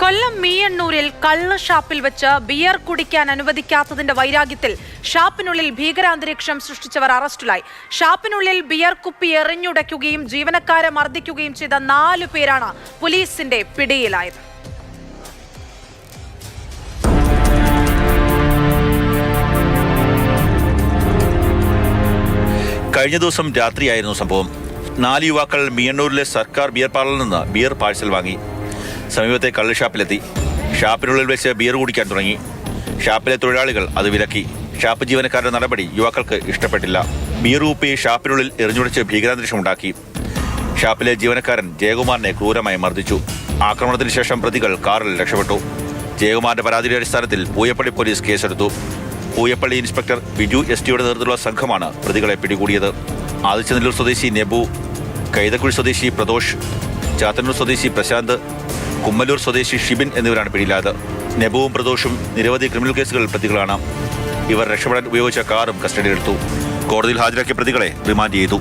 കൊല്ലം മീയണ്ണൂരിൽ കള്ള് ഷാപ്പിൽ വെച്ച് ബിയർ കുടിക്കാൻ അനുവദിക്കാത്തതിന്റെ വൈരാഗ്യത്തിൽ ഷാപ്പിനുള്ളിൽ ഭീകരാന്തരീക്ഷം സൃഷ്ടിച്ചവർ അറസ്റ്റിലായി. ഷാപ്പിനുള്ളിൽ ബിയർ കുപ്പി എറിഞ്ഞുടയ്ക്കുകയും ജീവനക്കാരെ മർദ്ദിക്കുകയും ചെയ്ത 4 പേരാണ് പോലീസിന്റെ പിടിയിലായത്. കഴിഞ്ഞ ദിവസം രാത്രിയായിരുന്നു സംഭവം. 4 യുവാക്കൾ മീയണ്ണൂരിലെ സർക്കാർ ബിയർ പാർലറിൽ നിന്ന് ബിയർ പാഴ്സൽ വാങ്ങി സമീപത്തെ കള്ള് ഷാപ്പിലെത്തി. ഷാപ്പിനുള്ളിൽ വെച്ച് ബിയർ കുടിക്കാൻ തുടങ്ങി. ഷാപ്പിലെ തൊഴിലാളികൾ അത് വിലക്കി. ഷാപ്പ് ജീവനക്കാരുടെ നടപടി യുവാക്കൾക്ക് ഇഷ്ടപ്പെട്ടില്ല. ബിയർ കുപ്പി ഷാപ്പിനുള്ളിൽ എറിഞ്ഞുടച്ച് ഭീകരാന്തരീക്ഷമുണ്ടാക്കി. ഷാപ്പിലെ ജീവനക്കാരൻ ജയകുമാറിനെ ക്രൂരമായി മർദ്ദിച്ചു. ആക്രമണത്തിന് ശേഷം പ്രതികൾ കാറിൽ രക്ഷപ്പെട്ടു. ജയകുമാറിന്റെ പരാതിയുടെ അടിസ്ഥാനത്തിൽ പൂയപ്പള്ളി പോലീസ് കേസെടുത്തു. പൂയപ്പള്ളി ഇൻസ്പെക്ടർ ബിജു എസ്.ടിയുടെ നേതൃത്വത്തിലുള്ള സംഘമാണ് പ്രതികളെ പിടികൂടിയത്. ആദിച്ചനെല്ലൂർ സ്വദേശി നെബു, കൈതക്കുഴി സ്വദേശി പ്രദോഷ്, ചാത്തന്നൂർ സ്വദേശി പ്രശാന്ത്, കുമ്മല്ലൂർ സ്വദേശി ഷിബിൻ എന്നിവരാണ് പിടിയിലായത്. നെബുവും പ്രദോഷും നിരവധി ക്രിമിനൽ കേസുകളിൽ പ്രതികളാണ്. ഇവർ രക്ഷപ്പെടാൻ ഉപയോഗിച്ച കാറും കസ്റ്റഡിയിലെടുത്തു. കോടതിയിൽ ഹാജരാക്കിയ പ്രതികളെ റിമാൻഡ് ചെയ്തു.